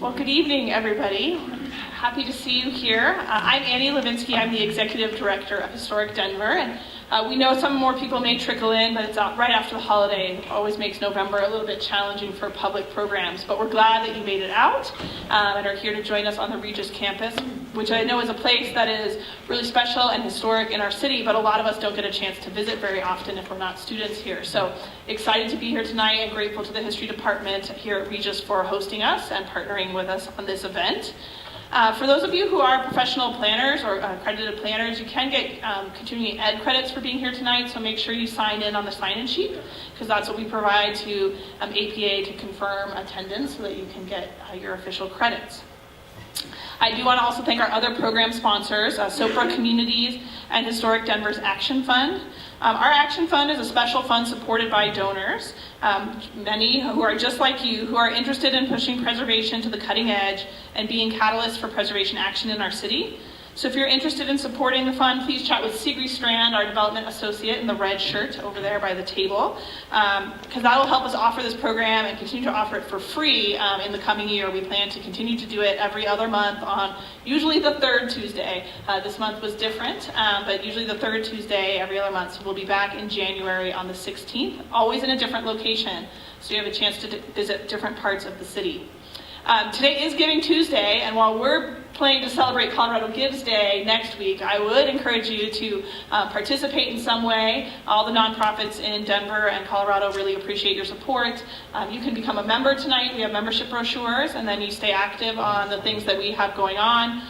Well, good evening, everybody. Happy to see you here. I'm Annie Levinsky. I'm the Executive Director of Historic Denver, and we know some more people may trickle in, but it's right after the holiday. It always makes November a little bit challenging for public programs, but we're glad that you made it out and are here to join us on the Regis campus, which I know is a place that is really special and historic in our city, but a lot of us don't get a chance to visit very often if we're not students here. So excited to be here tonight and grateful to the History Department here at Regis for hosting us and partnering with us on this event. For those of you who are professional planners or accredited planners, you can get continuing ed credits for being here tonight, so make sure you sign in on the sign-in sheet, because that's what we provide to APA to confirm attendance so that you can get your official credits. I do want to also thank our other program sponsors, Sopra Communities and Historic Denver's Action Fund. Our Action Fund is a special fund supported by donors, many who are just like you, who are interested in pushing preservation to the cutting edge and being catalysts for preservation action in our city. So if you're interested in supporting the fund, please chat with Sigri Strand, our development associate in the red shirt over there by the table, because that will help us offer this program and continue to offer it for free in the coming year. We plan to continue to do it every other month on usually the third Tuesday. This month was different, but usually the third Tuesday every other month. So we'll be back in January on the 16th, always in a different location, so you have a chance to visit different parts of the city. Today is Giving Tuesday, and while we're planning to celebrate Colorado Gives Day next week, I would encourage you to participate in some way. All the nonprofits in Denver and Colorado really appreciate your support. You can become a member tonight. We have membership brochures, and then you stay active on the things that we have going on.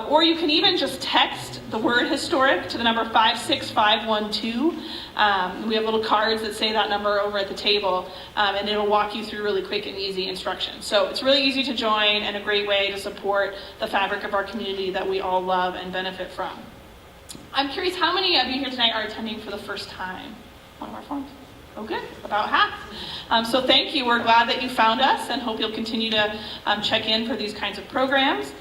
Or you can even just text the word historic to the number 56512. We have little cards that say that number over at the table, and it'll walk you through really quick and easy instructions. So it's really easy to join and a great way to support the fabric of our community that we all love and benefit from. I'm curious, how many of you here tonight are attending for the first time? One of our forums? Oh, good, about half. So thank you. We're glad that you found us and hope you'll continue to check in for these kinds of programs.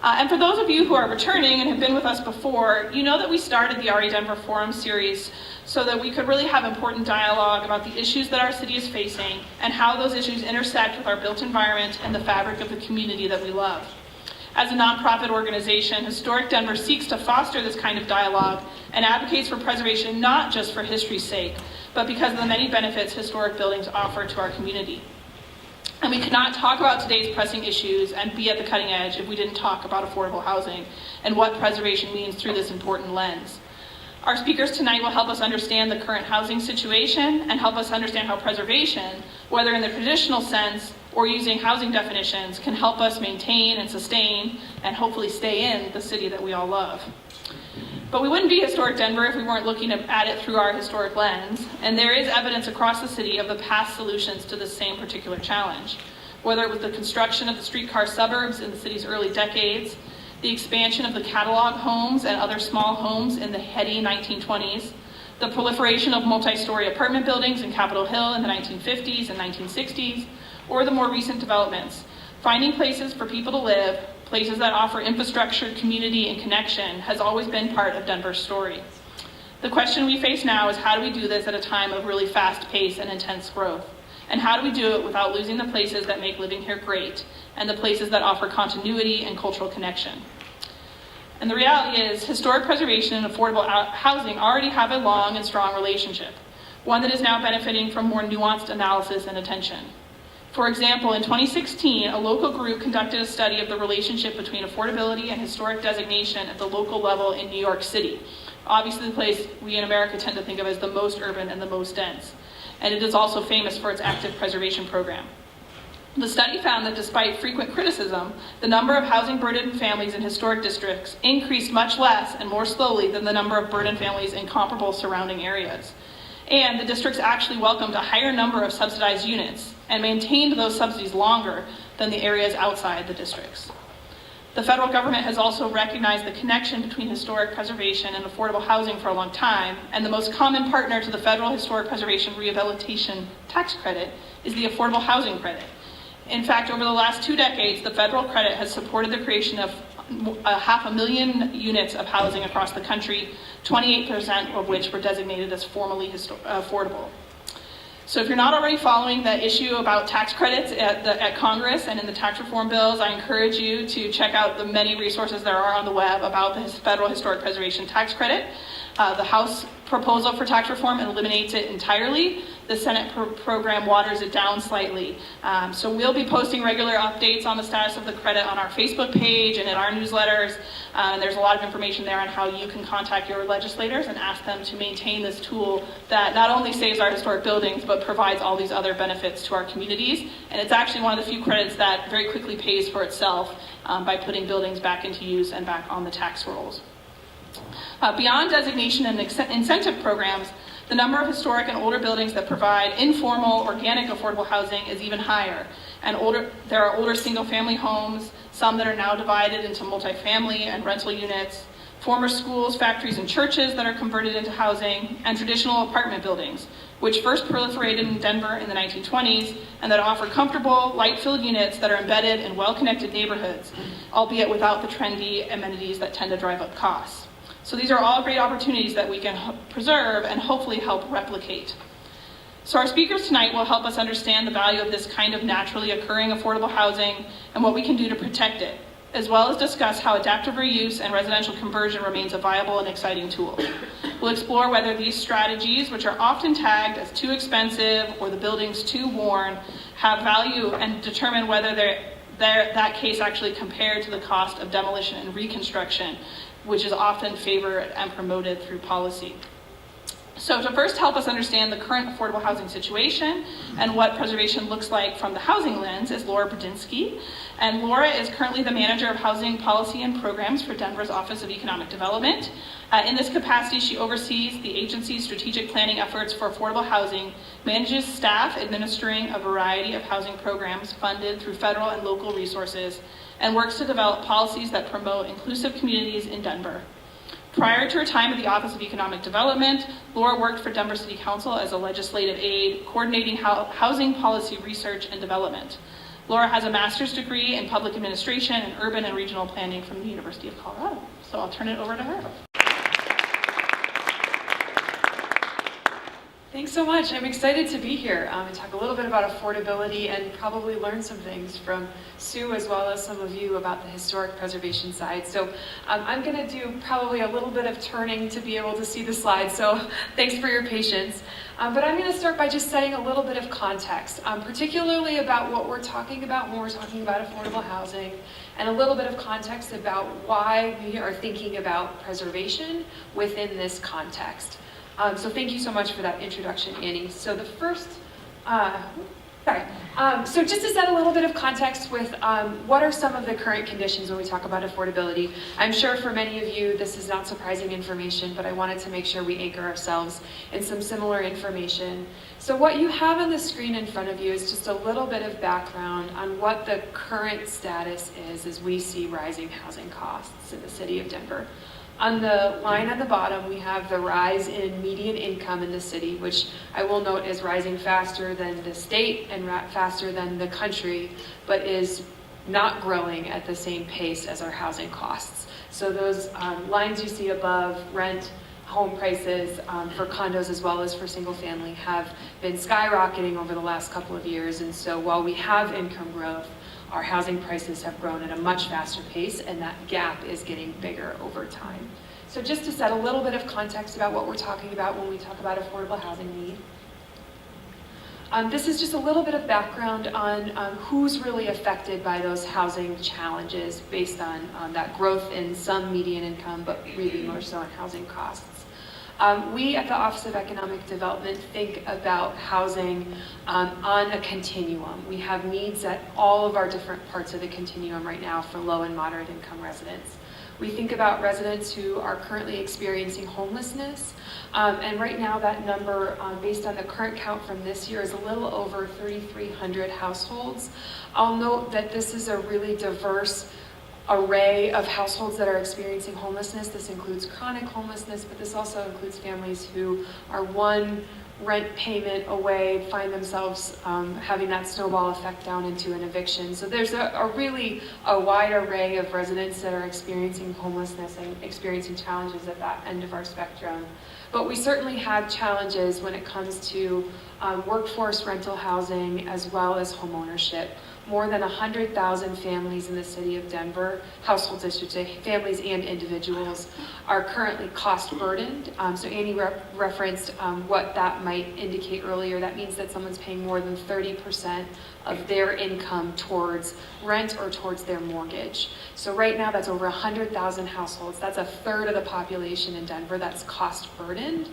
And for those of you who are returning and have been with us before, you know that we started the RE Denver Forum series so that we could really have important dialogue about the issues that our city is facing and how those issues intersect with our built environment and the fabric of the community that we love. As a nonprofit organization, Historic Denver seeks to foster this kind of dialogue and advocates for preservation not just for history's sake, but because of the many benefits historic buildings offer to our community. And we could not talk about today's pressing issues and be at the cutting edge if we didn't talk about affordable housing and what preservation means through this important lens. Our speakers tonight will help us understand the current housing situation and help us understand how preservation, whether in the traditional sense or using housing definitions, can help us maintain and sustain and hopefully stay in the city that we all love. But we wouldn't be Historic Denver if we weren't looking at it through our historic lens, and there is evidence across the city of the past solutions to this same particular challenge. Whether it was the construction of the streetcar suburbs in the city's early decades, the expansion of the catalog homes and other small homes in the heady 1920s, the proliferation of multi-story apartment buildings in Capitol Hill in the 1950s and 1960s, or the more recent developments, finding places for people to live, places that offer infrastructure, community, and connection has always been part of Denver's story. The question we face now is, how do we do this at a time of really fast pace and intense growth? And how do we do it without losing the places that make living here great and the places that offer continuity and cultural connection? And the reality is, historic preservation and affordable housing already have a long and strong relationship, one that is now benefiting from more nuanced analysis and attention. For example, in 2016, a local group conducted a study of the relationship between affordability and historic designation at the local level in New York City. Obviously, the place we in America tend to think of as the most urban and the most dense. And it is also famous for its active preservation program. The study found that despite frequent criticism, the number of housing-burdened families in historic districts increased much less and more slowly than the number of burdened families in comparable surrounding areas. And the districts actually welcomed a higher number of subsidized units and maintained those subsidies longer than the areas outside the districts. The federal government has also recognized the connection between historic preservation and affordable housing for a long time, and the most common partner to the federal historic preservation rehabilitation tax credit is the affordable housing credit. In fact, over the last 2 decades, the federal credit has supported the creation of 500,000 units of housing across the country, 28% of which were designated as formally affordable. So if you're not already following the issue about tax credits at Congress and in the tax reform bills, I encourage you to check out the many resources there are on the web about the Federal Historic Preservation Tax Credit. The House proposal for tax reform eliminates it entirely. The Senate program waters it down slightly. So we'll be posting regular updates on the status of the credit on our Facebook page and in our newsletters. There's a lot of information there on how you can contact your legislators and ask them to maintain this tool that not only saves our historic buildings, but provides all these other benefits to our communities. And it's actually one of the few credits that very quickly pays for itself by putting buildings back into use and back on the tax rolls. Beyond designation and incentive programs, the number of historic and older buildings that provide informal, organic, affordable housing is even higher. And there are older single-family homes, some that are now divided into multifamily and rental units, former schools, factories, and churches that are converted into housing, and traditional apartment buildings, which first proliferated in Denver in the 1920s, and that offer comfortable, light-filled units that are embedded in well-connected neighborhoods, albeit without the trendy amenities that tend to drive up costs. So these are all great opportunities that we can preserve and hopefully help replicate. So our speakers tonight will help us understand the value of this kind of naturally occurring affordable housing and what we can do to protect it, as well as discuss how adaptive reuse and residential conversion remains a viable and exciting tool. We'll explore whether these strategies, which are often tagged as too expensive or the buildings too worn, have value, and determine whether that case actually compared to the cost of demolition and reconstruction, which is often favored and promoted through policy. So to first help us understand the current affordable housing situation and what preservation looks like from the housing lens is Laura Brudzynski. And Laura is currently the manager of housing policy and programs for Denver's Office of Economic Development. In this capacity, she oversees the agency's strategic planning efforts for affordable housing, manages staff administering a variety of housing programs funded through federal and local resources, and works to develop policies that promote inclusive communities in Denver. Prior to her time at the Office of Economic Development, Laura worked for Denver City Council as a legislative aide, coordinating housing policy research and development. Laura has a master's degree in public administration and urban and regional planning from the University of Colorado. So I'll turn it over to her. Thanks so much. I'm excited to be here and talk a little bit about affordability and probably learn some things from Sue as well as some of you about the historic preservation side. So I'm going to do probably a little bit of turning to be able to see the slides, so thanks for your patience. But I'm going to start by just setting a little bit of context, particularly about what we're talking about when we're talking about affordable housing, and a little bit of context about why we are thinking about preservation within this context. So thank you so much for that introduction, Annie. So the first, so just to set a little bit of context with what are some of the current conditions when we talk about affordability. I'm sure for many of you this is not surprising information, but I wanted to make sure we anchor ourselves in some similar information. So what you have on the screen in front of you is just a little bit of background on what the current status is as we see rising housing costs in the city of Denver. On the line at the bottom, we have the rise in median income in the city, which I will note is rising faster than the state and faster than the country, but is not growing at the same pace as our housing costs. So those lines you see above, rent, home prices for condos as well as for single family, have been skyrocketing over the last couple of years. And so while we have income growth, our housing prices have grown at a much faster pace, and that gap is getting bigger over time. So just to set a little bit of context about what we're talking about when we talk about affordable housing need. This is just a little bit of background on who's really affected by those housing challenges based on that growth in some median income, but really more so on housing costs. We at the Office of Economic Development think about housing on a continuum. We have needs at all of our different parts of the continuum right now for low and moderate income residents. We think about residents who are currently experiencing homelessness, and right now that number, based on the current count from this year, is a little over 3,300 households. I'll note that this is a really diverse array of households that are experiencing homelessness. This includes chronic homelessness, but this also includes families who are one rent payment away find themselves having that snowball effect down into an eviction. So there's a really wide array of residents that are experiencing homelessness and experiencing challenges at that end of our spectrum. But we certainly have challenges when it comes to workforce rental housing as well as home ownership. More than 100,000 families in the city of Denver, households I should say, families and individuals, are currently cost burdened. So Annie referenced what that might indicate earlier. That means that someone's paying more than 30% of their income towards rent or towards their mortgage. So right now that's over 100,000 households. That's a third of the population in Denver that's cost burdened.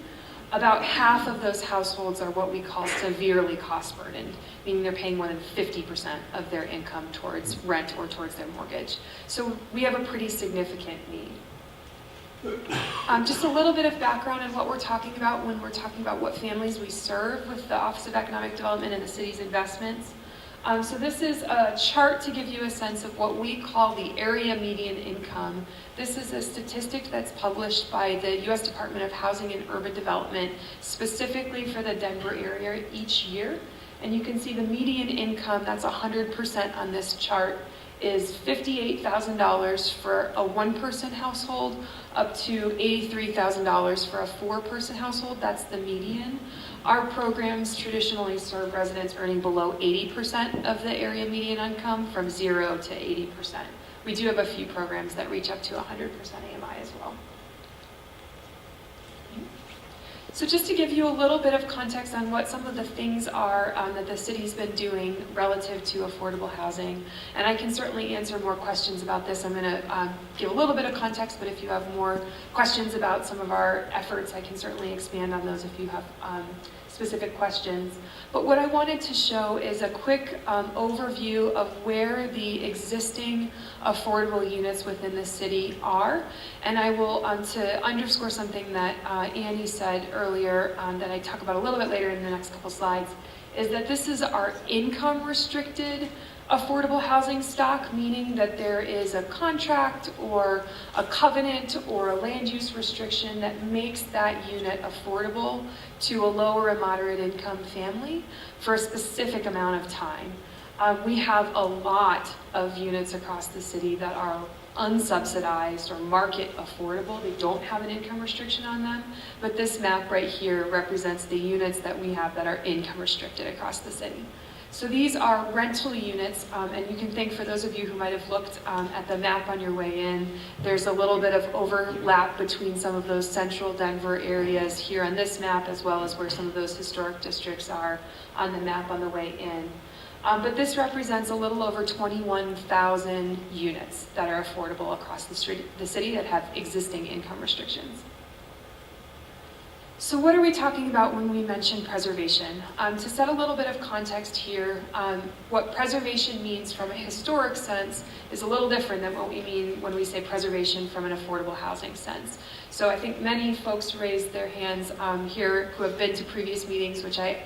About half of those households are what we call severely cost burdened, meaning they're paying more than 50% of their income towards rent or towards their mortgage. So we have a pretty significant need. Just a little bit of background on what we're talking about when we're talking about what families we serve with the Office of Economic Development and the city's investments. So this is a chart to give you a sense of what we call the area median income. This is a statistic that's published by the U.S. Department of Housing and Urban Development specifically for the Denver area each year. And you can see the median income, that's 100% on this chart, is $58,000 for a one-person household up to $83,000 for a four-person household. That's the median. Our programs traditionally serve residents earning below 80% of the area median income, from 0 to 80%. We do have a few programs that reach up to 100% AMI as well. So just to give you a little bit of context on what some of the things are that the city's been doing relative to affordable housing, and I can certainly answer more questions about this. I'm going to give a little bit of context, but if you have more questions about some of our efforts, I can certainly expand on those if you have specific questions. But what I wanted to show is a quick overview of where the existing affordable units within the city are. And I will, to underscore something that Annie said earlier, that I talk about a little bit later in the next couple slides, is that this is our income restricted affordable housing stock, meaning that there is a contract or a covenant or a land use restriction that makes that unit affordable to a lower and moderate income family for a specific amount of time. We have a lot of units across the city that are unsubsidized or market affordable. They don't have an income restriction on them, but this map right here represents the units that we have that are income restricted across the city. So these are rental units, and you can think, for those of you who might have looked at the map on your way in, there's a little bit of overlap between some of those central Denver areas here on this map, as well as where some of those historic districts are on the map on the way in. But this represents a little over 21,000 units that are affordable across the city that have existing income restrictions. So what are we talking about when we mention preservation? To set a little bit of context here, what preservation means from a historic sense is a little different than what we mean when we say preservation from an affordable housing sense. So I think many folks raised their hands here who have been to previous meetings, which I'm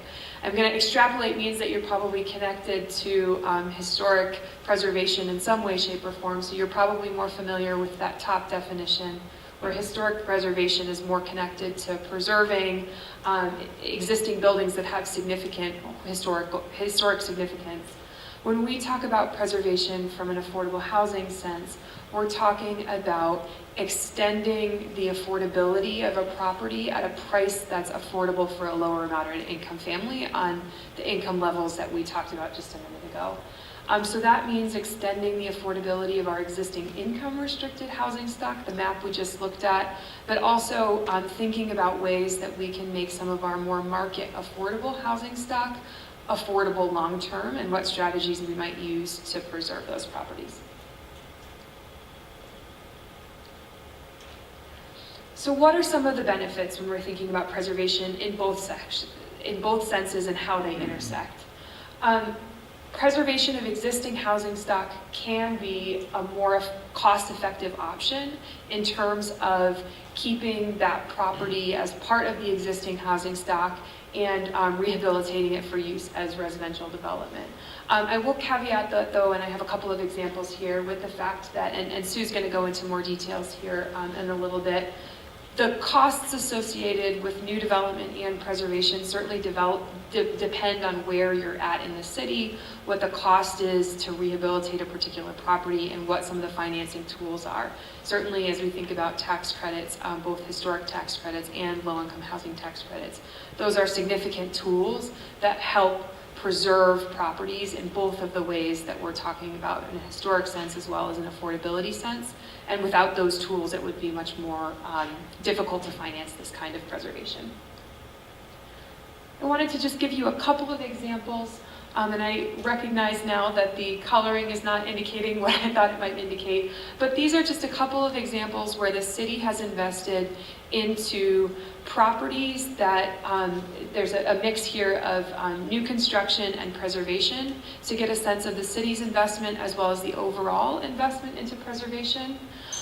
going to extrapolate means that you're probably connected to historic preservation in some way, shape, or form. So you're probably more familiar with that top definition, where historic preservation is more connected to preserving existing buildings that have significant historic significance. When we talk about preservation from an affordable housing sense, we're talking about extending the affordability of a property at a price that's affordable for a lower or moderate income family on the income levels that we talked about just a minute ago. So that means extending the affordability of our existing income restricted housing stock, the map we just looked at, but also thinking about ways that we can make some of our more market affordable housing stock affordable long term, and what strategies we might use to preserve those properties. So what are some of the benefits when we're thinking about preservation in both senses and how they intersect? Preservation of existing housing stock can be a more cost-effective option in terms of keeping that property as part of the existing housing stock and rehabilitating it for use as residential development. I will caveat that, though, and I have a couple of examples here, with the fact that, and Sue's going to go into more details here in a little bit, The costs associated with new development and preservation certainly depend on where you're at in the city, what the cost is to rehabilitate a particular property, and what some of the financing tools are. Certainly as we think about tax credits, both historic tax credits and low-income housing tax credits, those are significant tools that help preserve properties in both of the ways that we're talking about, in a historic sense as well as an affordability sense. And without those tools, it would be much more difficult to finance this kind of preservation. I wanted to just give you a couple of examples, and I recognize now that the coloring is not indicating what I thought it might indicate, but these are just a couple of examples where the city has invested into properties that there's a mix here of new construction and preservation to get a sense of the city's investment as well as the overall investment into preservation.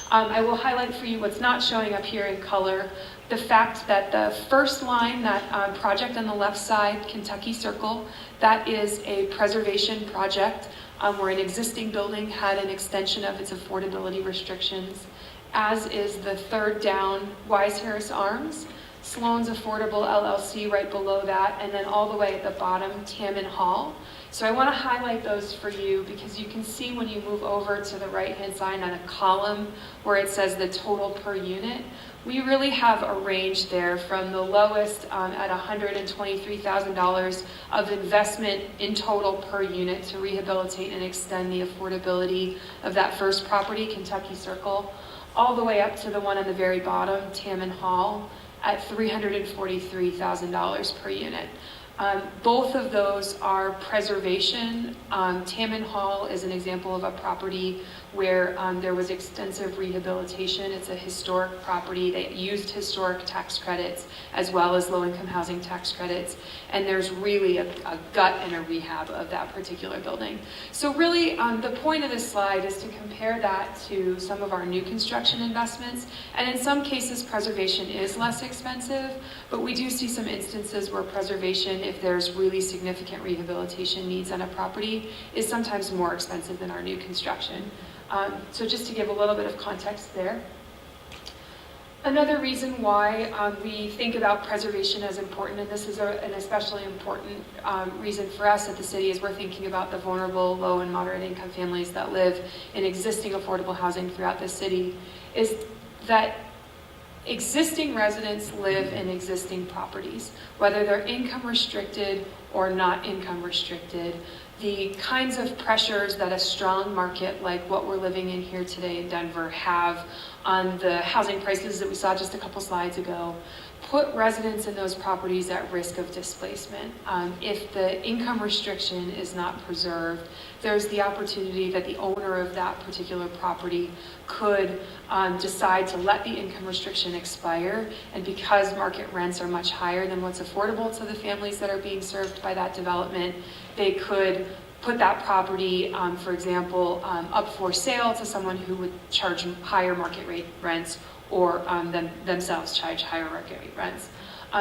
I will highlight for you what's not showing up here in color, the fact that the first line, that project on the left side, Kentucky Circle, that is a preservation project where an existing building had an extension of its affordability restrictions, as is the third down, Wise Harris Arms, Sloan's Affordable LLC right below that, and then all the way at the bottom, Tamman Hall. So I want to highlight those for you because you can see when you move over to the right-hand side on a column where it says the total per unit, we really have a range there from the lowest at $123,000 of investment in total per unit to rehabilitate and extend the affordability of that first property, Kentucky Circle, all the way up to the one on the very bottom, Tamman Hall, at $343,000 per unit. Both of those are preservation. Tamman Hall is an example of a property where there was extensive rehabilitation. It's a historic property. They used historic tax credits as well as low-income housing tax credits. And there's really a gut and a rehab of that particular building. So really, the point of this slide is to compare that to some of our new construction investments. And in some cases, preservation is less expensive, but we do see some instances where preservation, if there's really significant rehabilitation needs on a property, is sometimes more expensive than our new construction. So just to give a little bit of context there. Another reason why we think about preservation as important, and this is an especially important reason for us at the city, is we're thinking about the vulnerable, low and moderate income families that live in existing affordable housing throughout the city, is that existing residents live in existing properties, whether they're income restricted or not income restricted. The kinds of pressures that a strong market like what we're living in here today in Denver have on the housing prices that we saw just a couple slides ago put residents in those properties at risk of displacement. If the income restriction is not preserved, there's the opportunity that the owner of that particular property could decide to let the income restriction expire, and because market rents are much higher than what's affordable to the families that are being served by that development, they could put that property, for example, up for sale to someone who would charge higher market rate rents, or themselves charge higher market rate rents.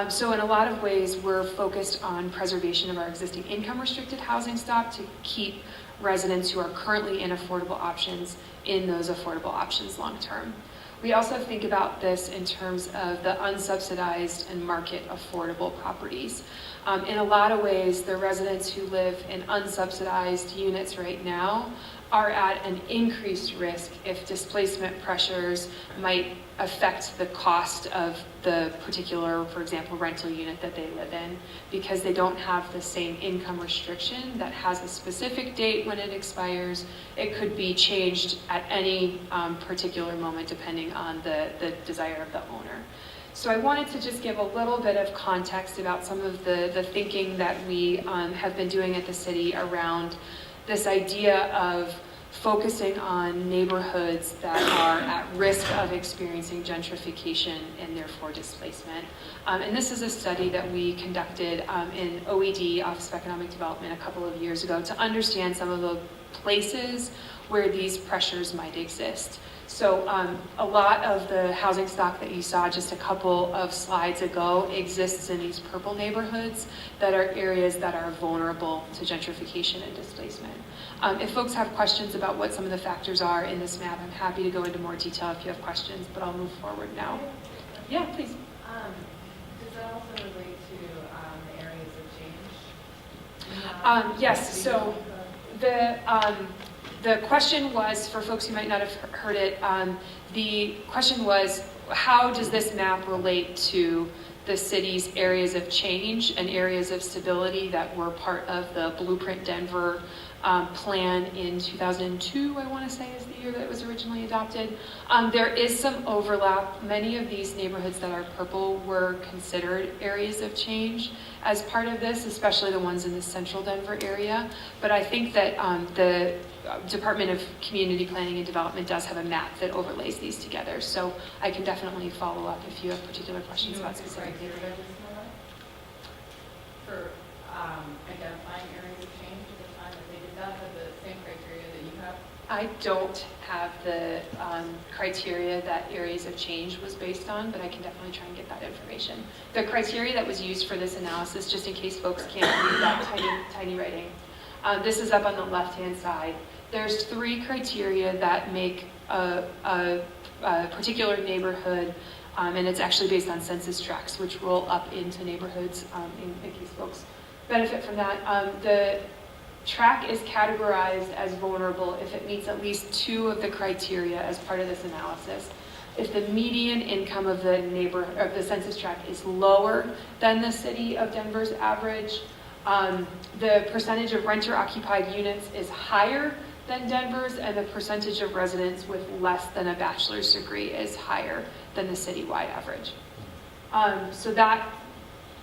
So in a lot of ways, we're focused on preservation of our existing income restricted housing stock to keep residents who are currently in affordable options in those affordable options long term. We also think about this in terms of the unsubsidized and market affordable properties. In a lot of ways, the residents who live in unsubsidized units right now are at an increased risk if displacement pressures might affect the cost of the particular, for example, rental unit that they live in, because they don't have the same income restriction that has a specific date when it expires. It could be changed at any particular moment depending on the desire of the owner. So I wanted to just give a little bit of context about some of the thinking that we have been doing at the city around this idea of focusing on neighborhoods that are at risk of experiencing gentrification and therefore displacement. And this is a study that we conducted in OED, Office of Economic Development, a couple of years ago to understand some of the places where these pressures might exist. So a lot of the housing stock that you saw just a couple of slides ago exists in these purple neighborhoods that are areas that are vulnerable to gentrification and displacement. If folks have questions about what some of the factors are in this map, I'm happy to go into more detail if you have questions, but I'll move forward now. Yeah, please. Does that also relate to the areas of change? Yes, so the question was, for folks who might not have heard it, the question was, how does this map relate to the city's areas of change and areas of stability that were part of the Blueprint Denver plan in 2002, I want to say is the year that it was originally adopted. There is some overlap. Many of these neighborhoods that are purple were considered areas of change as part of this, especially the ones in the central Denver area. But I think that the Department of Community Planning and Development does have a map that overlays these together. So I can definitely follow up if you have particular questions about specific. For identifying areas of change at the time that they did that, have the same criteria that you have? I don't have the criteria that areas of change was based on, but I can definitely try and get that information. The criteria that was used for this analysis, just in case folks can't read that tiny writing, this is up on the left-hand side. There's 3 criteria that make a particular neighborhood, and it's actually based on census tracts, which roll up into neighborhoods in case folks benefit from that. The tract is categorized as vulnerable if it meets at least 2 of the criteria as part of this analysis. If the median income of the census tract is lower than the city of Denver's average, the percentage of renter-occupied units is higher than Denver's, and the percentage of residents with less than a bachelor's degree is higher than the citywide average. So that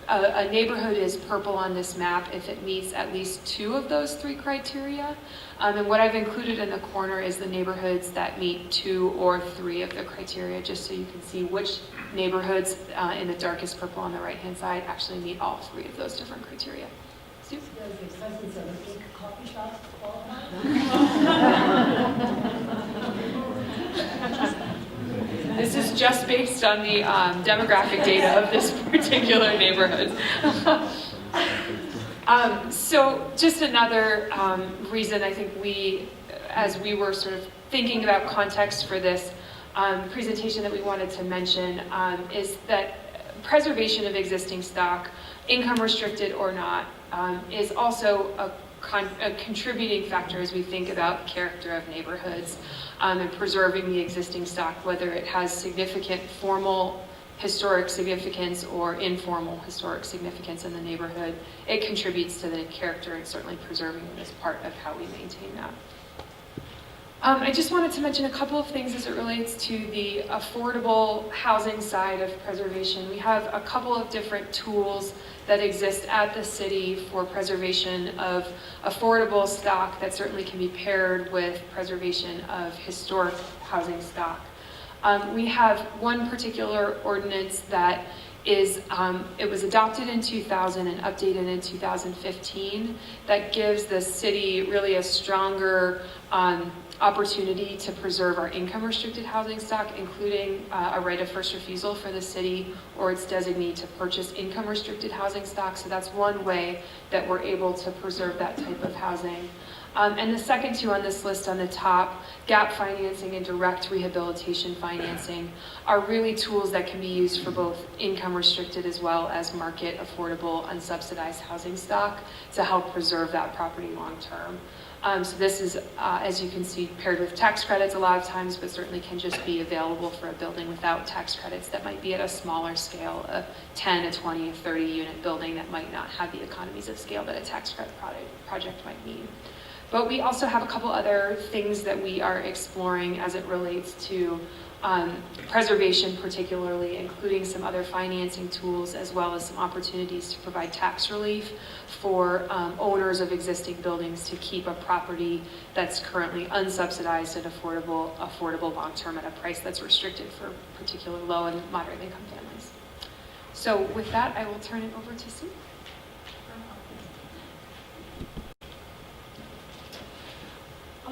a neighborhood is purple on this map if it meets at least 2 of those 3 criteria. And what I've included in the corner is the neighborhoods that meet 2 or 3 of the criteria, just so you can see which neighborhoods in the darkest purple on the right-hand side actually meet all 3 of those different criteria. Sue? Does the existence of a pink coffee shop qualify? This is just based on the demographic data of this particular neighborhood. So just another reason I think as we were sort of thinking about context for this presentation that we wanted to mention is that preservation of existing stock, income restricted or not, is also a contributing factor as we think about character of neighborhoods and preserving the existing stock, whether it has significant formal historic significance or informal historic significance in the neighborhood. It contributes to the character and certainly preserving it as part of how we maintain that. I just wanted to mention a couple of things as it relates to the affordable housing side of preservation. We have a couple of different tools that exist at the city for preservation of affordable stock that certainly can be paired with preservation of historic housing stock. We have one particular ordinance that it was adopted in 2000 and updated in 2015 that gives the city really a stronger opportunity to preserve our income restricted housing stock, including a right of first refusal for the city or its designee to purchase income restricted housing stock. So that's one way that we're able to preserve that type of housing. And the second 2 on this list on the top, gap financing and direct rehabilitation financing, are really tools that can be used for both income restricted as well as market affordable unsubsidized housing stock to help preserve that property long term. So this is, as you can see, paired with tax credits a lot of times, but certainly can just be available for a building without tax credits that might be at a smaller scale, a 10, a 20, a 30 unit building that might not have the economies of scale that a tax credit project might need. But we also have a couple other things that we are exploring as it relates to preservation particularly, including some other financing tools as well as some opportunities to provide tax relief for owners of existing buildings to keep a property that's currently unsubsidized and affordable long-term at a price that's restricted for particular low and moderate income families. So with that, I will turn it over to Sue.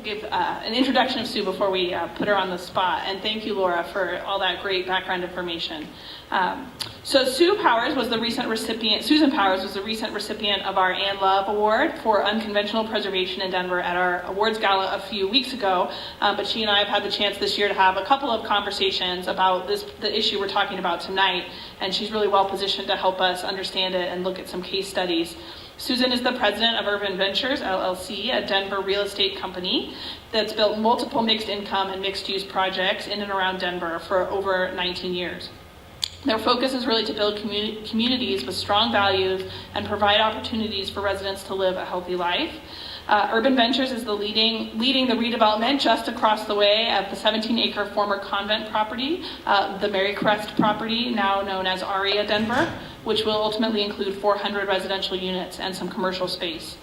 I'll give an introduction of Sue before we put her on the spot. And thank you, Laura, for all that great background information. So Susan Powers was the recent recipient of our Ann Love Award for Unconventional Preservation in Denver at our awards gala a few weeks ago. But she and I have had the chance this year to have a couple of conversations about the issue we're talking about tonight. And she's really well positioned to help us understand it and look at some case studies. Susan is the president of Urban Ventures LLC, a Denver real estate company that's built multiple mixed income and mixed use projects in and around Denver for over 19 years. Their focus is really to build communities with strong values and provide opportunities for residents to live a healthy life. Urban Ventures is leading the redevelopment just across the way of the 17-acre former convent property, the Marycrest property, now known as ARIA Denver, which will ultimately include 400 residential units and some commercial space.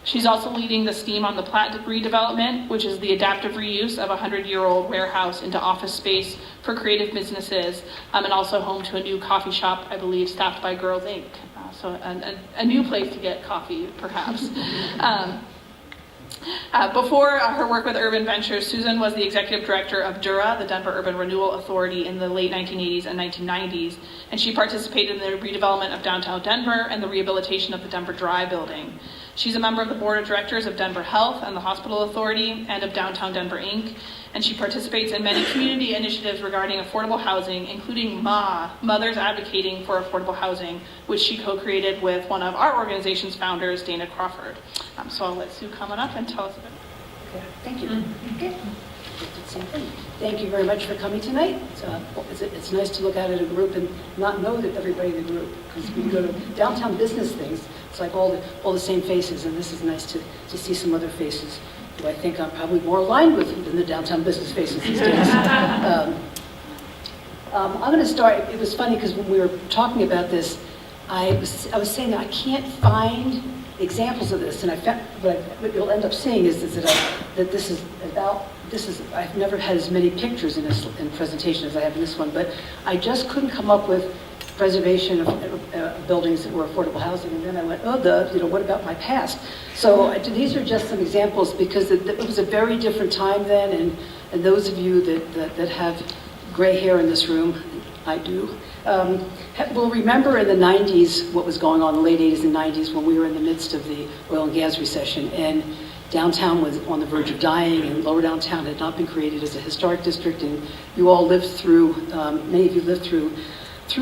She's also leading the Steam on the Platte redevelopment, which is the adaptive reuse of a 100-year-old warehouse into office space for creative businesses, and also home to a new coffee shop, I believe, staffed by Girls Inc. So a new place to get coffee, perhaps. Before her work with Urban Ventures, Susan was the executive director of DURA, the Denver Urban Renewal Authority, in the late 1980s and 1990s, and she participated in the redevelopment of downtown Denver and the rehabilitation of the Denver Dry building. She's a member of the board of directors of Denver Health and the Hospital Authority and of Downtown Denver Inc., and she participates in many community initiatives regarding affordable housing, including Mothers Advocating for Affordable Housing, which she co-created with one of our organization's founders, Dana Crawford. So I'll let Sue come on up and tell us a bit. Okay, thank you. Okay. Thank you very much for coming tonight. It's nice to look out at a group and not know that everybody in the group, because when you go to downtown business things, it's like all the same faces, and this is nice to see some other faces who I think I'm probably more aligned with than the downtown business faces these days. I'm going to start. It was funny because when we were talking about this, I was saying that I can't find examples of this, and I found what you'll end up seeing is I've never had as many pictures in a presentation as I have in this one, but I just couldn't come up with preservation of buildings that were affordable housing, and then I went, what about my past? So these are just some examples because it was a very different time then, and those of you that have gray hair in this room, I do, will remember in the 90s what was going on in the late 80s and 90s when we were in the midst of the oil and gas recession, and downtown was on the verge of dying, and lower downtown had not been created as a historic district, and you all lived through, many of you lived through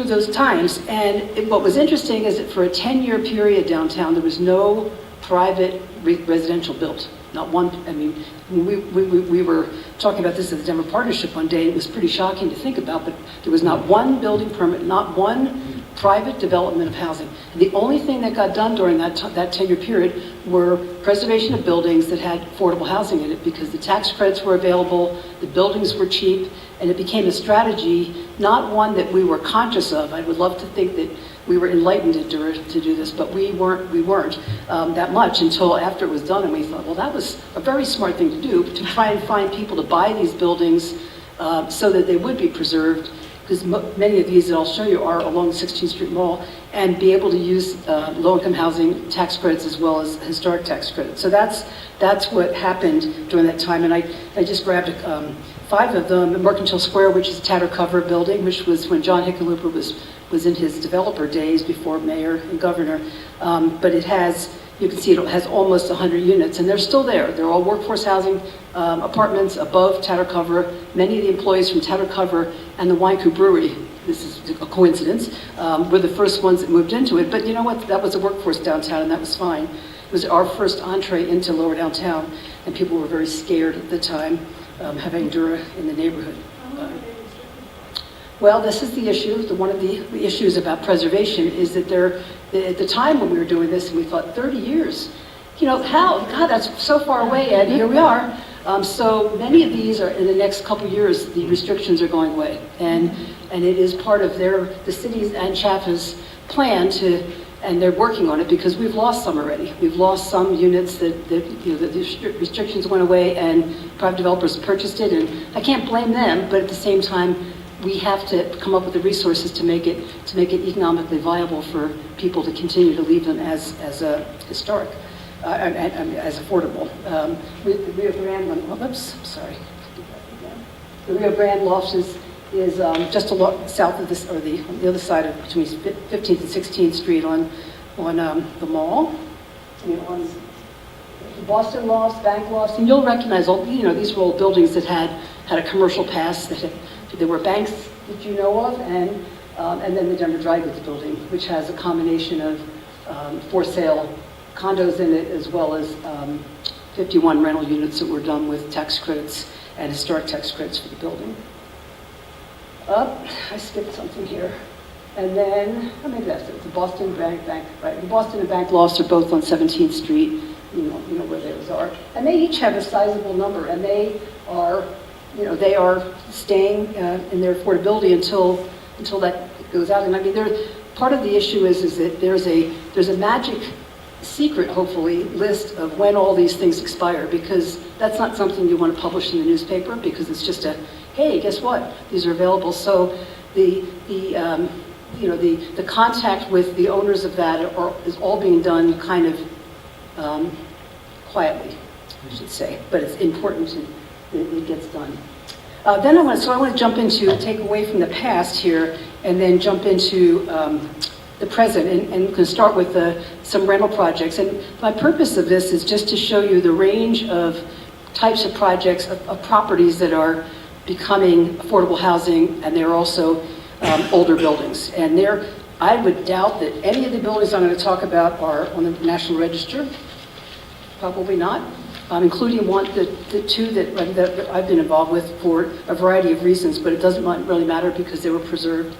those times. And what was interesting is that for a 10-year period downtown, there was no private residential built. Not one. I mean, we were talking about this at the Denver Partnership one day. It was pretty shocking to think about, but there was not one building permit, not one private development of housing. And the only thing that got done during that 10-year period were preservation of buildings that had affordable housing in it, because the tax credits were available, the buildings were cheap, and it became a strategy, not one that we were conscious of. I would love to think that we were enlightened to do this, but we weren't that much until after it was done, and we thought, well, that was a very smart thing to do, to try and find people to buy these buildings so that they would be preserved, because many of these that I'll show you are along 16th Street Mall, and be able to use low-income housing tax credits as well as historic tax credits. So that's what happened during that time, and I just grabbed 5 of them. Mercantile Square, which is a tatter cover building, which was when John Hickenlooper was in his developer days before mayor and governor. But it has, you can see it has almost 100 units, and they're still there. They're all workforce housing apartments above Tatter Cover. Many of the employees from Tatter Cover and the Wine Coup Brewery, this is a coincidence, were the first ones that moved into it. But you know what? That was a workforce downtown, and that was fine. It was our first entree into lower downtown, and people were very scared at the time, having Dura in the neighborhood. Well, this is the issue. One of the issues about preservation is that at the time when we were doing this, and we thought 30 years, how? God, that's so far away, and here we are. So many of these are, in the next couple years, the restrictions are going away, and it is part of the city's and Chafa's plan and they're working on it, because we've lost some already. We've lost some units that the restrictions went away and private developers purchased it, and I can't blame them, but at the same time, we have to come up with the resources to make it economically viable for people to continue to leave them as historic. as affordable. With the Rio Grande one, oops, sorry. The Rio Grande Lofts is just a lot south of this, or on the other side of between 15th and 16th Street on the mall. On the Boston Lofts, Bank Lofts, and you'll recognize all, these were all buildings that had a commercial past, there were banks that you know of, and then the Denver Dry Goods building, which has a combination of for sale condos in it, as well as 51 rental units that were done with tax credits and historic tax credits for the building. I skipped something here. And then, maybe that's it, the Boston Bank, right? The Boston and Bank Lofts are both on 17th Street, you know where those are. And they each have a sizable number, and they are staying in their affordability until that goes out. And I mean, part of the issue is that there's a magic secret, hopefully, list of when all these things expire, because that's not something you want to publish in the newspaper, because it's just hey, guess what? These are available. So the contact with the owners of that is all being done kind of quietly, I should say, but it's important that it gets done. Then I want to jump into, take away from the past here, and then jump into the present, and I'm going to start with some rental projects. And my purpose of this is just to show you the range of types of projects, of properties that are becoming affordable housing, and they're also older buildings. And I would doubt that any of the buildings I'm going to talk about are on the National Register. Probably not, including the two that I've been involved with for a variety of reasons, but it doesn't really matter because they were preserved.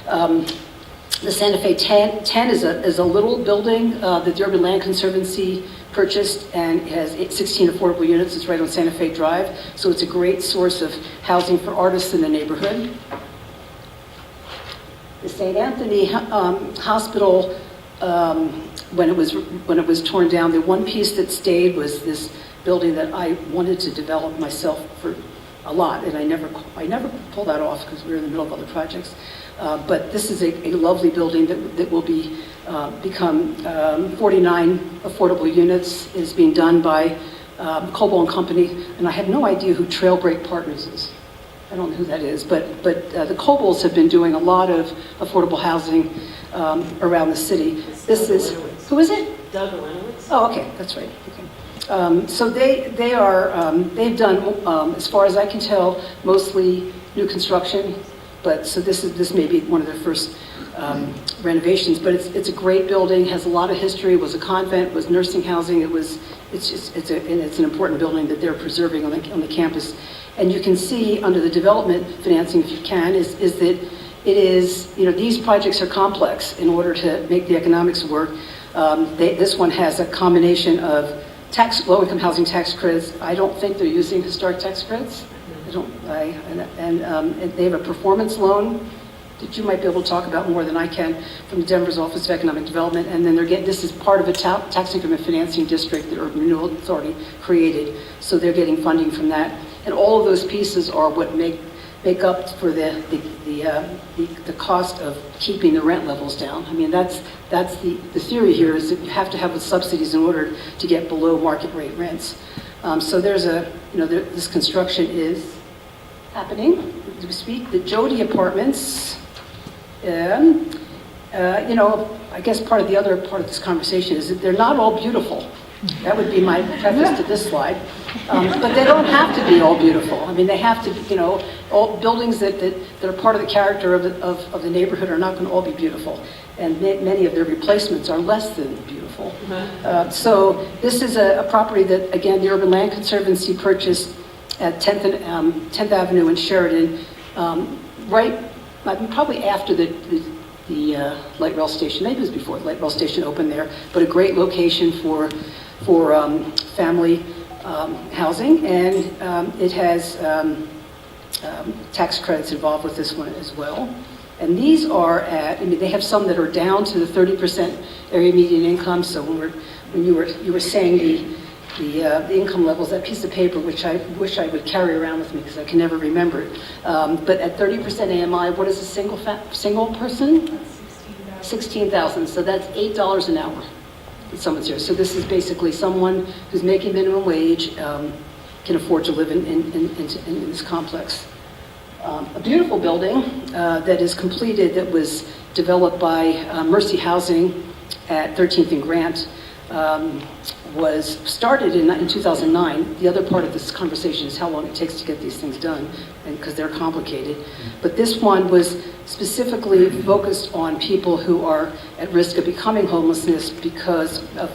The Santa Fe 10 is a little building that the Urban Land Conservancy purchased, and it has 16 affordable units. It's right on Santa Fe Drive, so it's a great source of housing for artists in the neighborhood. The St. Anthony Hospital, when it was torn down, the one piece that stayed was this building that I wanted to develop myself for a lot, and I never pulled that off because we were in the middle of other projects. But this is a lovely building that will become 49 affordable units, is being done by Coble & Company, and I have no idea who Trailbreak Partners is. I don't know who that is, but the Cobles have been doing a lot of affordable housing around the city. Who is it? Doug Alenowitz. Oh, okay, that's right. Okay. So they've done, as far as I can tell, mostly new construction. But so this may be one of their first renovations. But it's a great building, has a lot of history. It was a convent, was nursing housing. It's an important building that they're preserving on the campus. And you can see under the development financing, if you can, is that it is, these projects are complex in order to make the economics work. This one has a combination of low-income housing tax credits. I don't think they're using historic tax credits. And they have a performance loan that you might be able to talk about more than I can from Denver's Office of Economic Development. And then this is part of a tax increment financing district that Urban Renewal Authority created. So they're getting funding from that. And all of those pieces are what make up for the cost of keeping the rent levels down. I mean, that's the theory here, is that you have to have the subsidies in order to get below market rate rents. So there's this construction is happening as we speak. The JODY apartments, I guess part of this conversation is that they're not all beautiful. That would be my preface to this slide. But they don't have to be all beautiful. I mean, they have to, all buildings that are part of the character of the neighborhood are not going to all be beautiful. And many of their replacements are less than beautiful. So this is a property that, again, the Urban Land Conservancy purchased at 10th Avenue in Sheridan, probably after the light rail station. Maybe it was before the light rail station opened there, but a great location for family housing, and it has tax credits involved with this one as well. And these are they have some that are down to the 30% area median income. So when you were saying the income levels, that piece of paper, which I wish I would carry around with me because I can never remember it. But at 30% AMI, what is a single person? 16,000. So that's $8 an hour. that someone's here. So this is basically someone who's making minimum wage, can afford to live in this complex. A beautiful building that is completed, that was developed by Mercy Housing at 13th and Grant, was started in 2009. The other part of this conversation is how long it takes to get these things done, and because they're complicated. But this one was specifically focused on people who are at risk of becoming homelessness because of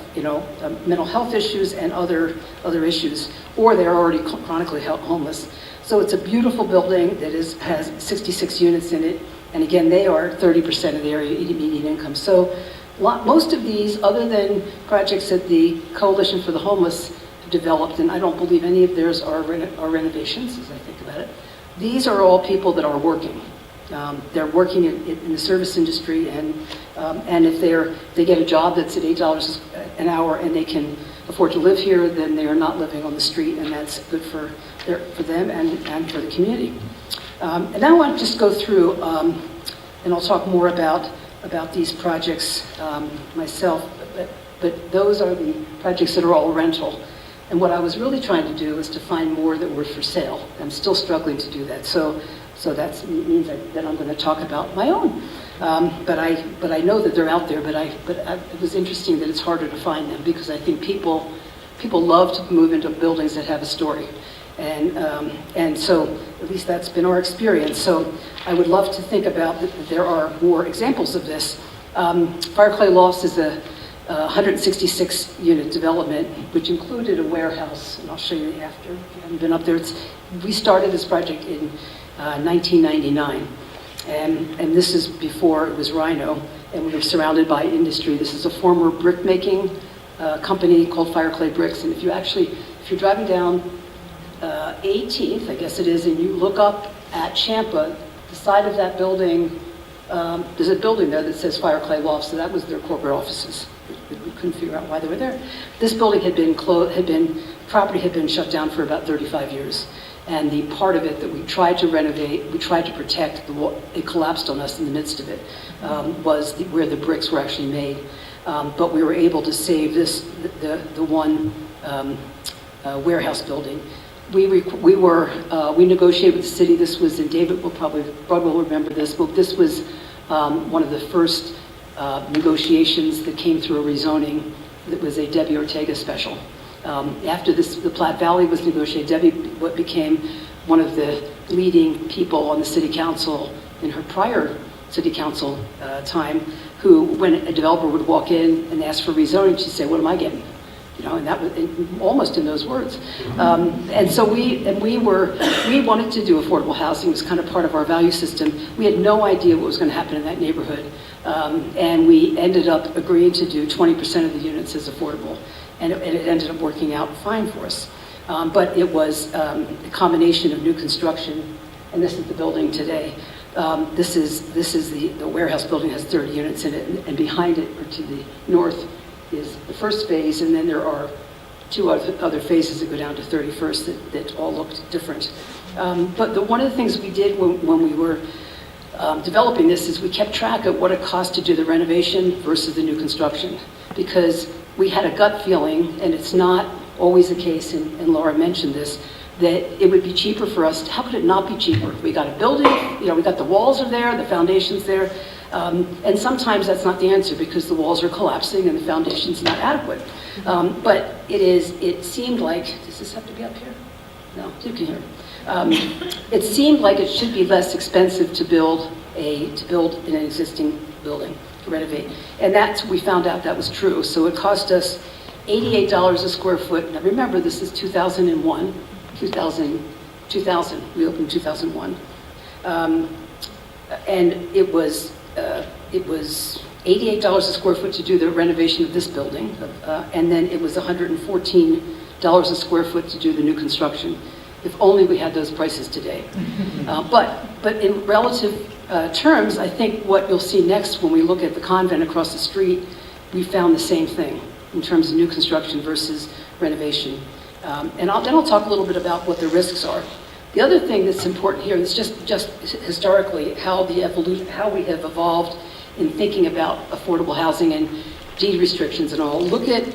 mental health issues and other issues, or they're already chronically homeless. So it's a beautiful building that has 66 units in it, and again, they are 30% of the area median income. So most of these, other than projects that the Coalition for the Homeless have developed, and I don't believe any of theirs are renovations, as I think about it, these are all people that are working. They're working in the service industry, and if they get a job that's at $8 an hour and they can afford to live here, then they are not living on the street, and that's good for them and for the community. And now I want to just go through, and I'll talk more about these projects myself, but those are the projects that are all rental. And what I was really trying to do is to find more that were for sale. I'm still struggling to do that. So that means that I'm going to talk about my own. But I know that they're out there. But it was interesting that it's harder to find them, because I think people love to move into buildings that have a story, and so at least that's been our experience. So I would love to think about that there are more examples of this. Fireclay Lofts is a 166 unit development, which included a warehouse, and I'll show you after if you haven't been up there. We started this project in 1999, and this is before it was Rhino, and we were surrounded by industry. This is a former brick making company called Fireclay Bricks, and if you're driving down 18th, I guess it is, and you look up at Champa, the side of that building, there's a building there that says Fireclay Lofts, so that was their corporate offices. We couldn't figure out why they were there. This building property had been shut down for about 35 years. And the part of it that we tried to renovate, we tried to protect, it collapsed on us in the midst of it, was where the bricks were actually made. But we were able to save the one warehouse building. We negotiated with the city. This was, and David will remember this, but this was one of the first negotiations that came through a rezoning. That was a Debbie Ortega special. After the Platte Valley was negotiated, Debbie became one of the leading people on the city council in her prior city council time, who, when a developer would walk in and ask for rezoning, she'd say, "What am I getting?" And that was almost in those words. And so we wanted to do affordable housing. It was kind of part of our value system. We had no idea what was going to happen in that neighborhood. And we ended up agreeing to do 20% of the units as affordable. And it ended up working out fine for us. But it was a combination of new construction, and this is the building today. This is the warehouse building, has 30 units in it, and behind it, or to the north, is the first phase, and then there are two other phases that go down to 31st that all looked different. But one of the things we did when we were developing this is we kept track of what it cost to do the renovation versus the new construction, because we had a gut feeling, and it's not always the case, and Laura mentioned this, that it would be cheaper for us. How could it not be cheaper? We got a building, we got the walls are there, the foundation's there, and sometimes that's not the answer because the walls are collapsing and the foundation's not adequate. But it seemed like, does this have to be up here? No, you can hear. It seemed like it should be less expensive to build in an existing building, to renovate. And we found out that was true. So it cost us $88 a square foot. Now remember, this is 2001, 2000, we opened in 2001. And it was $88 a square foot to do the renovation of this building. And then it was $114 a square foot to do the new construction. If only we had those prices today. But in relative terms, I think what you'll see next when we look at the convent across the street, we found the same thing in terms of new construction versus renovation. And then I'll talk a little bit about what the risks are. The other thing that's important here is just historically how we have evolved in thinking about affordable housing. deed restrictions and all. Look at,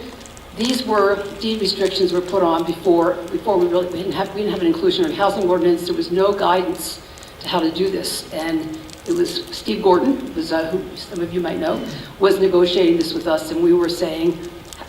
these were, deed restrictions were put on before we didn't have an inclusionary housing ordinance. There was no guidance to how to do this. And it was Steve Gordon, who some of you might know, was negotiating this with us, and we were saying,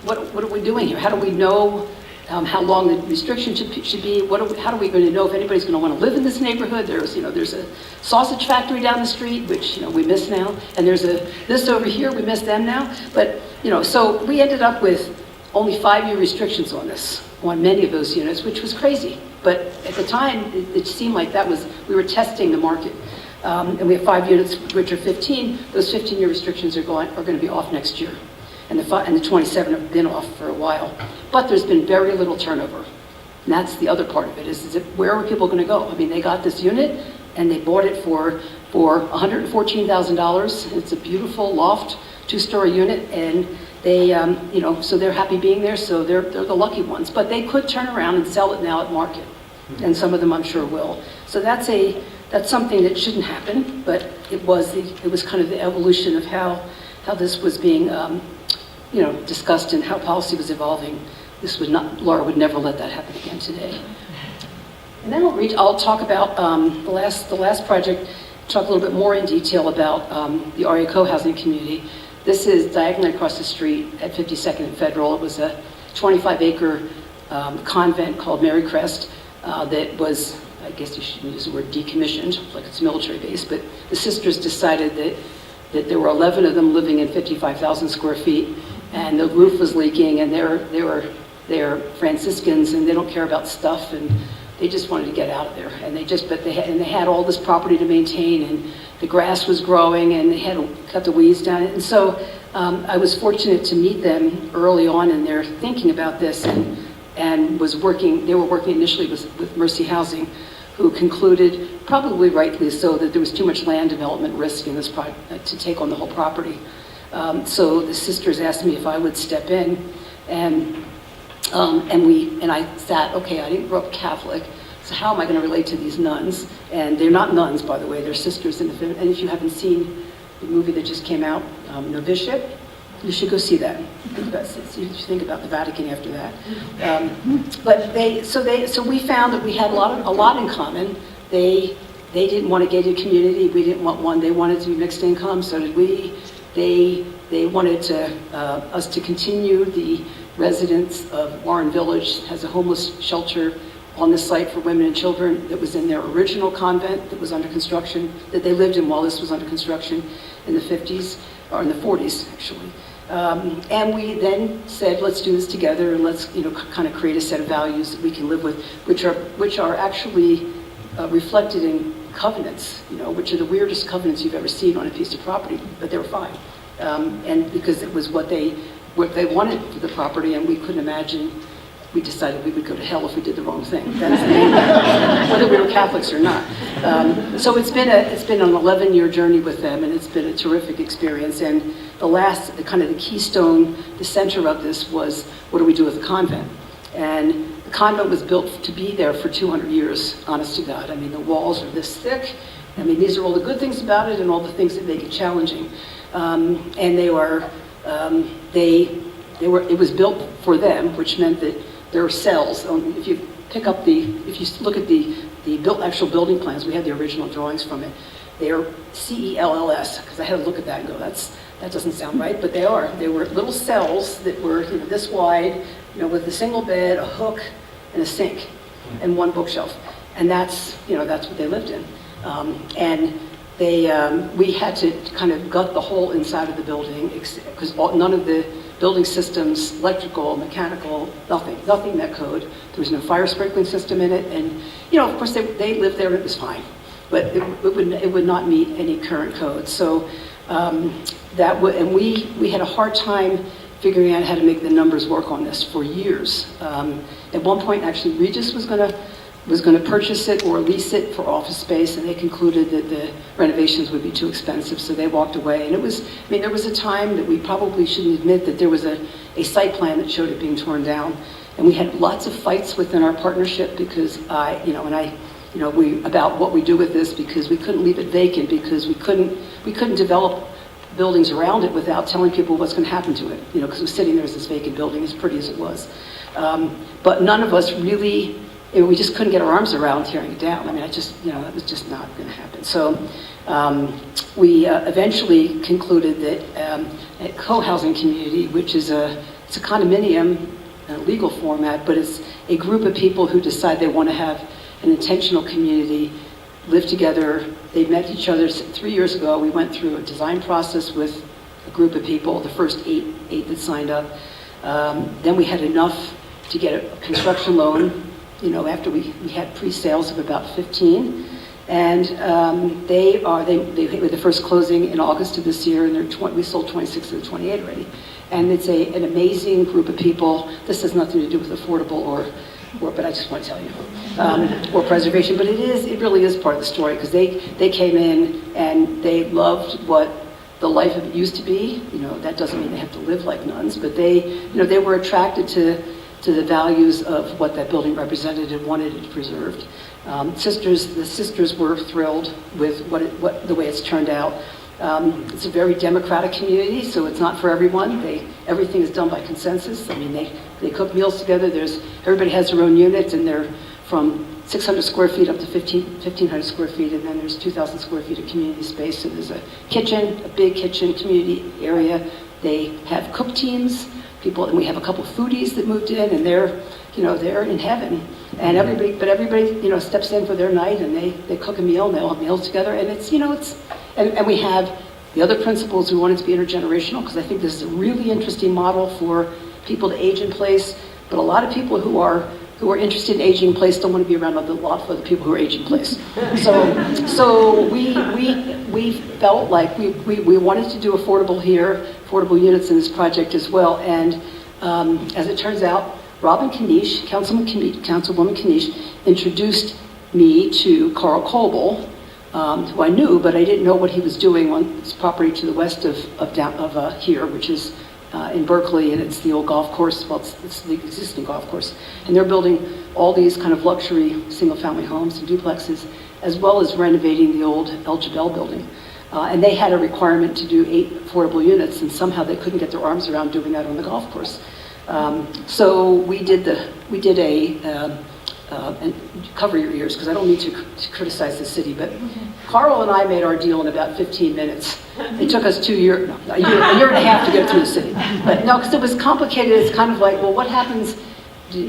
what are we doing here? How do we know how long the restriction should be? How are we going to know if anybody's going to want to live in this neighborhood? There's a sausage factory down the street, which, we miss now, and there's this over here, we miss them now. But, so we ended up with only 5-year restrictions on this, on many of those units, which was crazy. But at the time, it seemed like we were testing the market. And we have 5 units, which are 15. Those 15-year restrictions are going to be off next year. And the 27 have been off for a while. But there's been very little turnover. And that's the other part of it, is where are people going to go? I mean, they got this unit, and they bought it for $114,000. It's a beautiful loft, 2-story unit, and they, so they're happy being there, so they're the lucky ones. But they could turn around and sell it now at market, and some of them I'm sure will. So that's something that shouldn't happen, but it was kind of the evolution of how this was being, discussed and how policy was evolving. Laura would never let that happen again today. And then I'll talk about the last project, talk a little bit more in detail about the RA co-housing community. This is diagonally across the street at 52nd and Federal. It was a 25-acre convent called Mary Crest that was, I guess you shouldn't use the word decommissioned, like it's military base, but the sisters decided that there were 11 of them living in 55,000 square feet, and the roof was leaking, and they're Franciscans, and they don't care about stuff, and they just wanted to get out of there. And they had all this property to maintain, and the grass was growing, and they had to cut the weeds down. And so I was fortunate to meet them early on in their thinking about this, and they were working initially with Mercy Housing, who concluded, probably rightly so, that there was too much land development risk in this project to take on the whole property. So the sisters asked me if I would step in, and I sat, okay, I didn't grow up Catholic, so how am I going to relate to these nuns? And they're not nuns, by the way, they're sisters. And if you haven't seen the movie that just came out, Novitiate, you should go see that. Think about the Vatican after that. So we found that we had a lot in common. They didn't want a gated community. We didn't want one. They wanted to be mixed income. So did we. They wanted us to continue. The residents of Warren Village has a homeless shelter on the site for women and children that was in their original convent that was under construction, that they lived in while this was under construction in the 50s, or in the 40s, actually. And we then said, let's do this together, and let's kind of create a set of values that we can live with, which are actually reflected in covenants, which are the weirdest covenants you've ever seen on a piece of property, but they were fine. And because it was what they wanted for the property, and we couldn't imagine, we decided we would go to hell if we did the wrong thing. That's the main thing, whether we were Catholics or not. So it's been an 11-year journey with them, and it's been a terrific experience. And the keystone, the center of this was, what do we do with the convent? And the convent was built to be there for 200 years, honest to God. I mean, the walls are this thick. I mean, these are all the good things about it and all the things that make it challenging. And it was built for them, which meant that there are cells. If you look at the actual building plans, we had the original drawings from it. They are CELLS, because I had to look at that and go, that doesn't sound right, but they are. They were little cells that were this wide, with a single bed, a hook, and a sink, and one bookshelf. And that's what they lived in. And we had to kind of gut the whole inside of the building, because none of the building systems, electrical, mechanical, nothing met code. There was no fire sprinkling system in it, and of course they lived there and it was fine, but it would not meet any current code. So we had a hard time figuring out how to make the numbers work on this for years. At one point, actually, Regis was going to purchase it or lease it for office space, and they concluded that the renovations would be too expensive, so they walked away. And there was a time that we probably shouldn't admit that there was a site plan that showed it being torn down, and we had lots of fights within our partnership because about what we do with this, because we couldn't leave it vacant, because we couldn't develop buildings around it without telling people what's going to happen to it, because it was sitting there as this vacant building, as pretty as it was. But none of us really, we just couldn't get our arms around tearing it down. I mean, that was just not going to happen. So we eventually concluded that a co-housing community, which is it's a condominium in a legal format, but it's a group of people who decide they want to have an intentional community, live together. They met each other 3 years ago. We went through a design process with a group of people, the first eight that signed up. Then we had enough to get a construction loan, after we had pre-sales of about 15. And they had the first closing in August of this year, and we sold 26 of the 28 already. And it's an amazing group of people. This has nothing to do with affordable but I just want to tell you, or preservation. But it really is part of the story, because they came in and they loved what the life of it used to be. That doesn't mean they have to live like nuns, but they were attracted to the values of what that building represented and wanted it preserved. The sisters were thrilled with the way it's turned out. It's a very democratic community, so it's not for everyone. Everything is done by consensus. I mean, they cook meals together. Everybody has their own units, and they're from 600 square feet up to 1,500 square feet, and then there's 2,000 square feet of community space. So there's a kitchen, a big kitchen, community area. They have cook teams, and we have a couple foodies that moved in, and they're in heaven. And everybody steps in for their night, and they cook a meal, and they all have meals together, and and we have the other principles. We want it to be intergenerational, because I think this is a really interesting model for people to age in place. But a lot of people who are interested in aging in place don't want to be around a lot for the people who are aging in place. So we felt like we wanted to do affordable units in this project as well. And as it turns out, Councilwoman Kanish, introduced me to Carl Coble, who I knew, but I didn't know what he was doing on this property to the west of here, which is in Berkeley, and it's the old golf course. Well, it's the existing golf course, and they're building all these kind of luxury single-family homes and duplexes, as well as renovating the old El Jabel building. And they had a requirement to do 8 affordable units, and somehow they couldn't get their arms around doing that on the golf course. So we did and cover your ears, because I don't need to criticize the city, but Carl and I made our deal in about 15 minutes. It took us a year and a half to get through the city. But no, because it was complicated. It's kind of like, well, what happens, but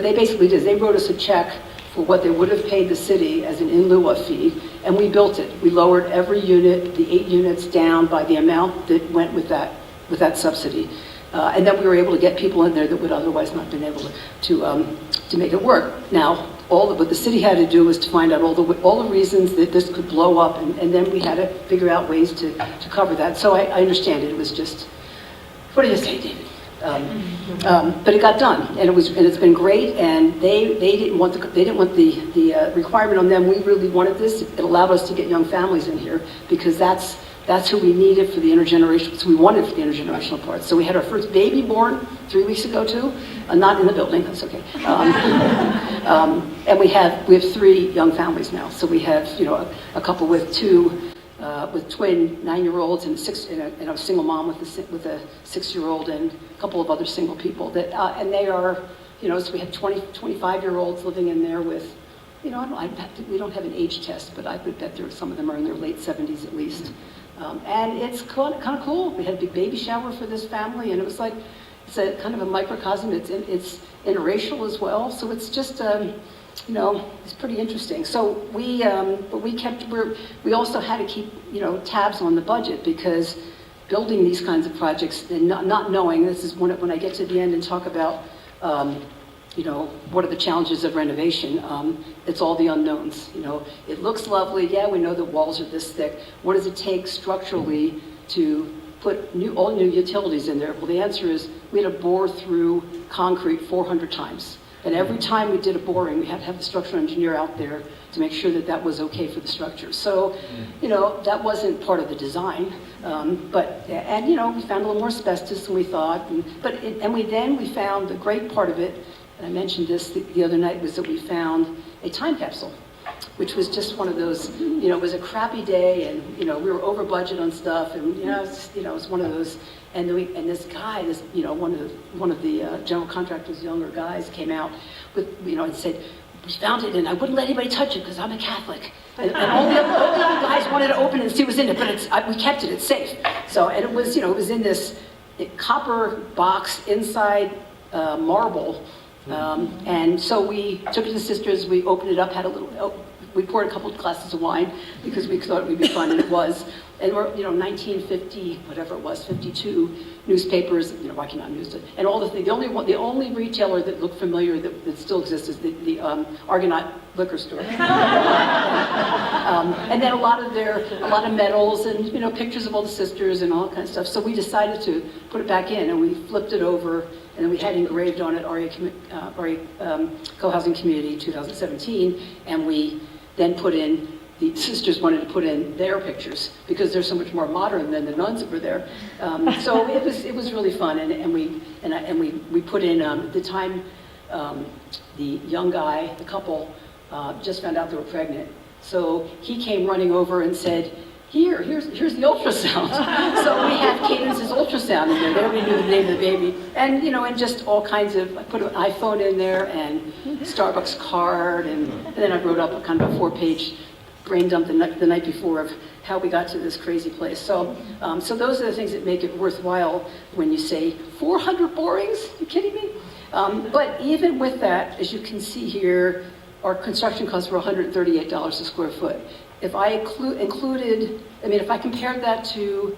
they basically did. They wrote us a check for what they would have paid the city as an in lieu of fee, and we built it. We lowered every unit, the 8 units, down by the amount that went with that subsidy. And then we were able to get people in there that would otherwise not have been able to make it work. Now, what the city had to do was to find out all the reasons that this could blow up, and then we had to figure out ways to cover that. So I understand it. It was just, what do you say, David? But it got done, and it's been great. And they didn't want the requirement on them. We really wanted this. It allowed us to get young families in here, because that's who we needed for the intergenerational. So we wanted for the intergenerational part. So we had our first baby born 3 weeks ago too, not in the building. That's okay. And we have 3 young families now. So we have a couple with twin 9-year-olds and a single mom with a 6-year-old, and a couple of other single people and they are so we have 25-year-olds living in there with we don't have an age test, but I would bet some of them are in their late 70s at least. And it's kind of cool. We had a big baby shower for this family, and it was like, it's a kind of a microcosm. It's interracial as well, so it's just, it's pretty interesting. So we also had to keep, tabs on the budget, because building these kinds of projects and not knowing, this is when I get to the end and talk about, what are the challenges of renovation? It's all the unknowns. It looks lovely. Yeah, we know the walls are this thick. What does it take structurally to put all new utilities in there? Well, the answer is we had to bore through concrete 400 times. And every time we did a boring, we had to have the structural engineer out there to make sure that was okay for the structure. So, that wasn't part of the design. We found a little more asbestos than we thought. We found the great part of it, and I mentioned this the other night, was that we found a time capsule. which was just one of those, it was a crappy day, and, we were over budget on stuff, and, it was one of those, and this guy, one of the general contractor's younger guys came out with, and said, "We found it, and I wouldn't let anybody touch it because I'm a Catholic." And all the other guys wanted to open it and see what was in it, but we kept it, it's safe. So, and it was in this copper box inside marble. And so we took it to the sisters, we opened it up, we poured a couple of glasses of wine because we thought it would be fun, and it was. And we're, 1950, whatever it was, 52 newspapers, Rocky Mountain News, and all the things. The only retailer that looked familiar that still exists is the Argonaut liquor store. And then a lot of medals and pictures of all the sisters and all that kind of stuff. So we decided to put it back in, and we flipped it over, and then we had engraved on it REA Co-Housing Community 2017, and we then put in. The sisters wanted to put in their pictures because they're so much more modern than the nuns that were there. So it was really fun, and we put in at the time the young guy, the couple, just found out they were pregnant. So he came running over and said, here's the ultrasound. So we have Cadence's ultrasound in there. They already knew the name of the baby. And, and just all kinds of, I put an iPhone in there and Starbucks card, and then I wrote up a kind of a 4-page brain dump the night before of how we got to this crazy place. So those are the things that make it worthwhile when you say 400 borings. You kidding me? But even with that, as you can see here, our construction costs were $138 a square foot. If I if I compared that to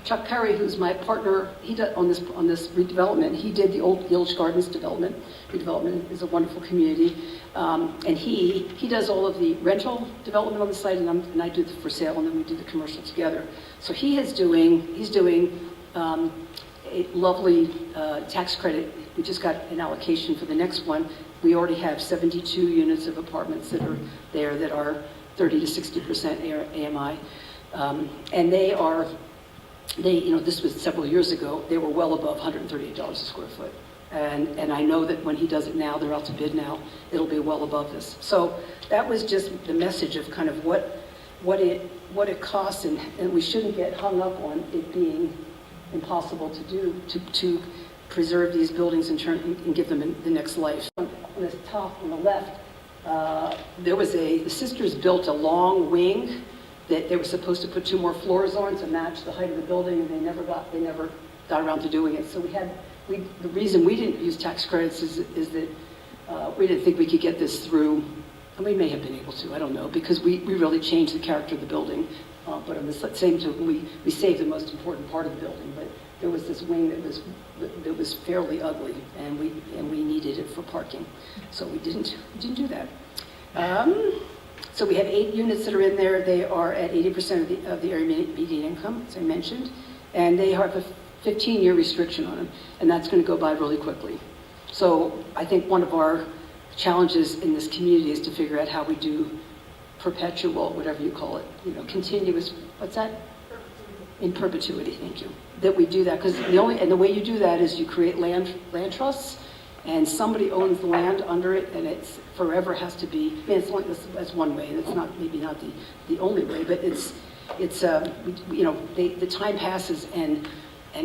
Chuck Perry, who's my partner, he did on this redevelopment. He did the old Village Gardens development. Redevelopment is a wonderful community, and he does all of the rental development on the site, and I do the for sale, and then we do the commercial together. So he's doing a lovely tax credit. We just got an allocation for the next one. We already have 72 units of apartments that are there that are 30 to 60% AMI, and this was several years ago, they were well above $138 a square foot. And I know that when he does it now, they're out to bid now, it'll be well above this. So that was just the message of kind of what it costs, and we shouldn't get hung up on it being impossible to do, to preserve these buildings and give them the next life. On the top, on the left, the sisters built a long wing that they were supposed to put 2 more floors on to match the height of the building, and they never got around to doing it. So the reason we didn't use tax credits is that we didn't think we could get this through, and we may have been able to, I don't know, because we really changed the character of the building. But on the same token, we saved the most important part of the building. But there was this wing that was fairly ugly, and we needed it for parking, so we didn't do that. So we have 8 units that are in there. They are at 80% of the area median income, as I mentioned, and they have a 15-year restriction on them, and that's going to go by really quickly. So I think one of our challenges in this community is to figure out how we do perpetual, whatever you call it, continuous, what's that? In perpetuity, thank you. That we do that, because the way you do that is you create land trusts, and somebody owns the land under it, and it's forever has to be. That's one way, and it's maybe not the only way, but the time passes, and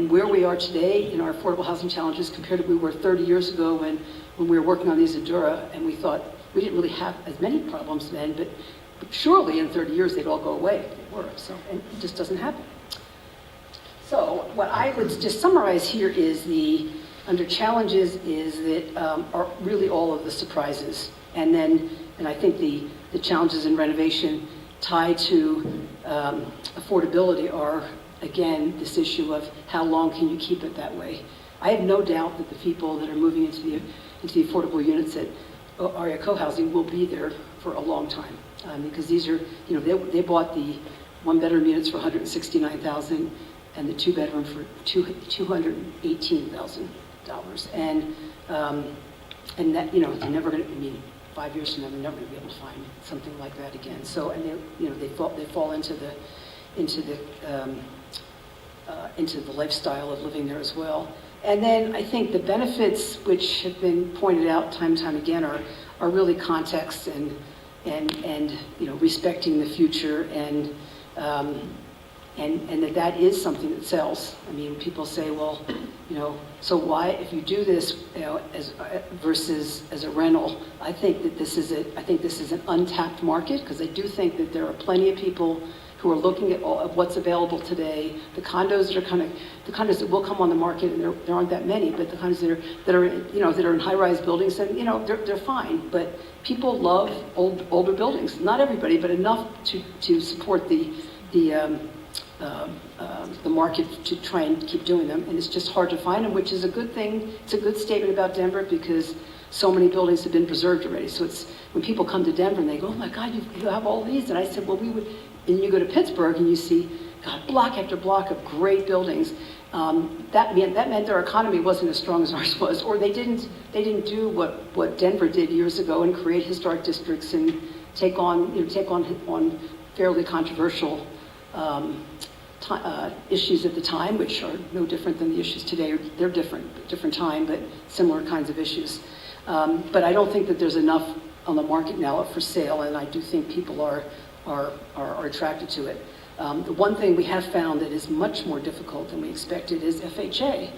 where we are today in our affordable housing challenges compared to where we were 30 years ago when we were working on these Adura, and we thought we didn't really have as many problems then, but surely in 30 years they'd all go away. They were, so, and it just doesn't happen. So what I would just summarize here is under challenges is that are really all of the surprises. And I think the challenges in renovation tied to affordability are, again, this issue of how long can you keep it that way. I have no doubt that the people that are moving into the affordable units at AREA Co-Housing will be there for a long time. Because these are, they bought the 1-bedroom units for $169,000 and the 2-bedroom for $218,000. And that, they're never going to, 5 years from now, they're never going to be able to find something like that again. So, and they fall into the lifestyle of living there as well. And then I think the benefits, which have been pointed out time and time again, are really context and and respecting the future, and that is something that sells. I mean, people say, well, so why, if you do this, as versus as a rental, I think this is an untapped market, because I do think that there are plenty of people who are looking at what's available today. The condos that will come on the market, and there aren't that many, but the condos that are in high-rise buildings, and they're fine. But people love older buildings. Not everybody, but enough to support the market to try and keep doing them. And it's just hard to find them, which is a good thing. It's a good statement about Denver, because so many buildings have been preserved already. So it's when people come to Denver and they go, oh my God, you have all these. And I said, well, and you go to Pittsburgh and you see, God, block after block of great buildings. That meant their economy wasn't as strong as ours was, or they didn't do what Denver did years ago and create historic districts and take on fairly controversial issues at the time, which are no different than the issues today. They're different time, but similar kinds of issues. But I don't think that there's enough on the market now for sale, and I do think people are attracted to it. The one thing we have found that is much more difficult than we expected is FHA.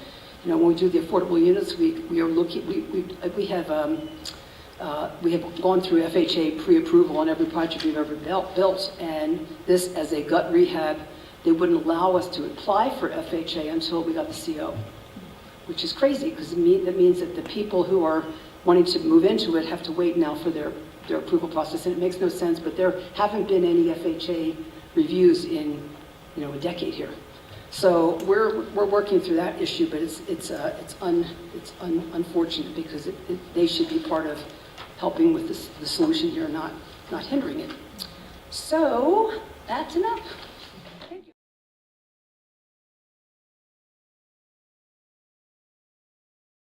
When we do the affordable units, we have gone through FHA pre-approval on every project we've ever built, and this, as a gut rehab, they wouldn't allow us to apply for FHA until we got the CO, which is crazy, because that means that the people who are wanting to move into it have to wait now for their approval process, and it makes no sense. But there haven't been any FHA reviews in a decade here, so we're working through that issue. But it's unfortunate, because they should be part of helping with the solution here, not hindering it. So that's enough.